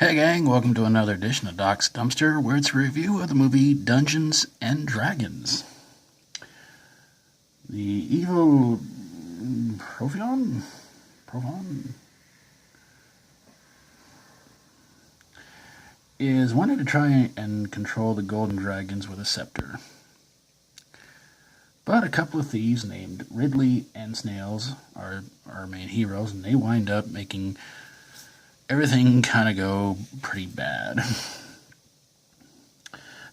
Hey gang, welcome to another edition of Doc's Dumpster, where it's a review of the movie Dungeons and Dragons. The evil Profion is wanted to try and control the golden dragons with a scepter. But a couple of thieves named Ridley and Snails are our main heroes, and they wind up making everything kind of go pretty bad.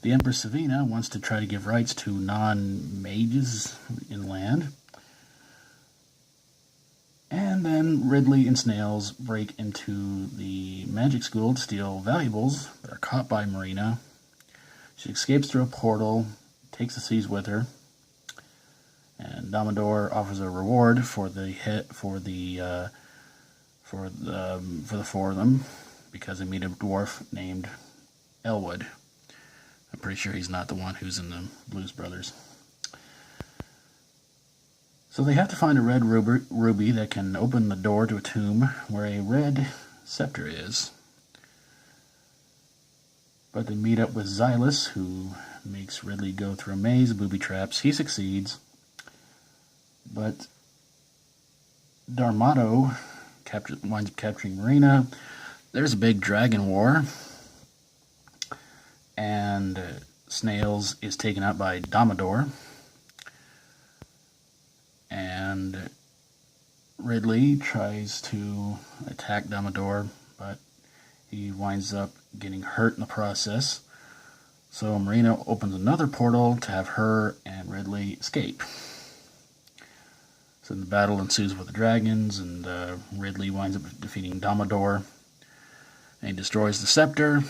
The Empress Savina wants to try to give rights to non-mages in land. And then Ridley and Snails break into the magic school to steal valuables that are caught by Marina. She escapes through a portal, takes the seas with her, and Domador offers a reward for the four of them because they meet a dwarf named Elwood. I'm pretty sure he's not the one who's in the Blues Brothers. So they have to find a red ruby that can open the door to a tomb where a red scepter is. But they meet up with Xylus, who makes Ridley go through a maze of booby traps. He succeeds, but Darmato winds up capturing Marina. There's a big dragon war, and Snails is taken out by Domador, and Ridley tries to attack Domador, but he winds up getting hurt in the process. So Marina opens another portal to have her and Ridley escape. So the battle ensues with the dragons, and Ridley winds up defeating Domador, and he destroys the scepter.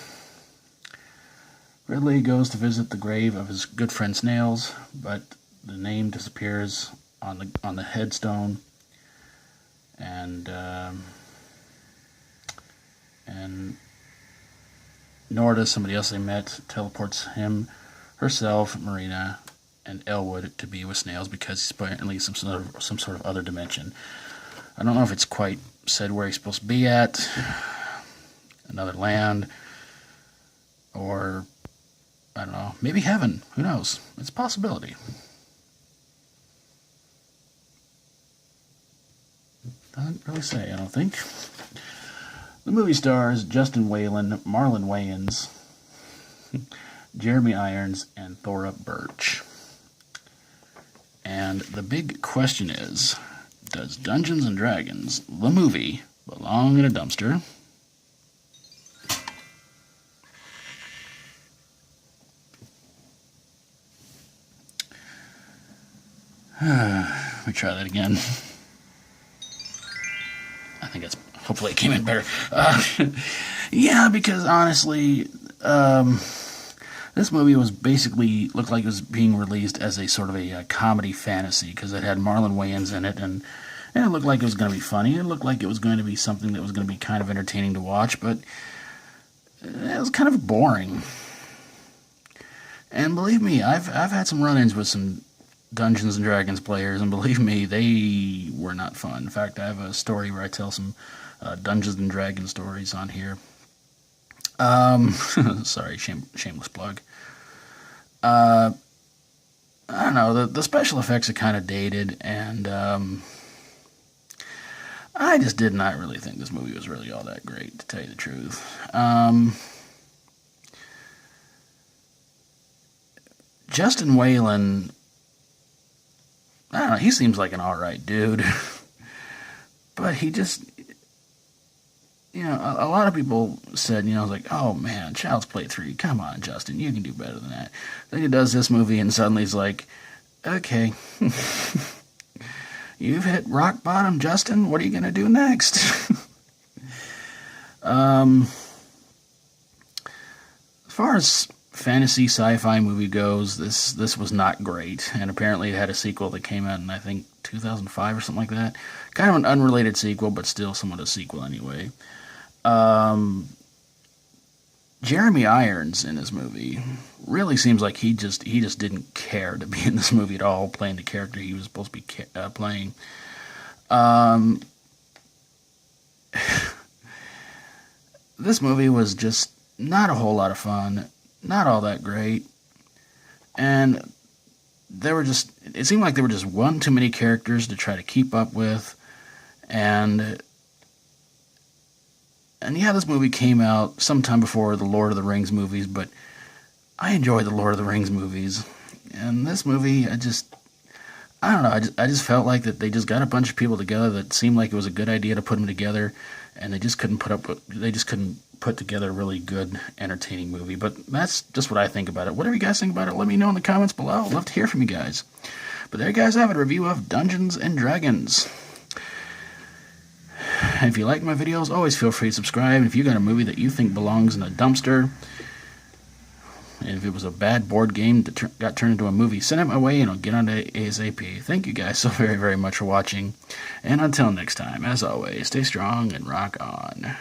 Ridley goes to visit the grave of his good friend Snails, but the name disappears on the headstone, and Norda, somebody else they met, teleports herself, Marina, and Elwood to be with Snails because he's apparently some sort of other dimension. I don't know if it's quite said where he's supposed to be at, another land, or I don't know, maybe heaven. Who knows? It's a possibility. Doesn't really say, I don't think. The movie stars Justin Whalen, Marlon Wayans, Jeremy Irons, and Thora Birch. And the big question is, does Dungeons and Dragons, the movie, belong in a dumpster? Let me try that again. I think hopefully it came in better. Yeah, because honestly, this movie was basically looked like it was being released as a sort of a comedy fantasy because it had Marlon Wayans in it, and it looked like it was going to be funny. It looked like it was going to be something that was going to be kind of entertaining to watch, but it was kind of boring. And believe me, I've had some run-ins with some Dungeons and Dragons players, and believe me, they were not fun. In fact, I have a story where I tell some Dungeons and Dragons stories on here. Sorry, shameless plug. I don't know, the special effects are kind of dated, and I just did not really think this movie was really all that great, to tell you the truth. Justin Whalen, I don't know, he seems like an alright dude, but he just, a lot of people said, like, oh man, Child's Play 3, come on, Justin, you can do better than that. Then he does this movie, and suddenly he's like, okay, you've hit rock bottom, Justin, what are you going to do next? As far as fantasy sci-fi movie goes, this was not great, and apparently it had a sequel that came out in, I think, 2005 or something like that. Kind of an unrelated sequel, but still somewhat a sequel anyway. Jeremy Irons in this movie really seems like he just didn't care to be in this movie at all, playing the character he was supposed to be playing. this movie was just not a whole lot of fun, not all that great, and it seemed like there were just one too many characters to try to keep up with, and yeah, this movie came out sometime before the Lord of the Rings movies, but I enjoyed the Lord of the Rings movies, and this movie, I don't know. I just felt like that they just got a bunch of people together that seemed like it was a good idea to put them together, and they just couldn't put together a really good, entertaining movie. But that's just what I think about it. Whatever you guys think about it, let me know in the comments below. I'd love to hear from you guys. But there you guys have it, a review of Dungeons and Dragons. And if you like my videos, always feel free to subscribe. And if you got a movie that you think belongs in a dumpster, and if it was a bad board game that got turned into a movie, send it my way and I'll get on to ASAP. Thank you guys so very, very much for watching. And until next time, as always, stay strong and rock on.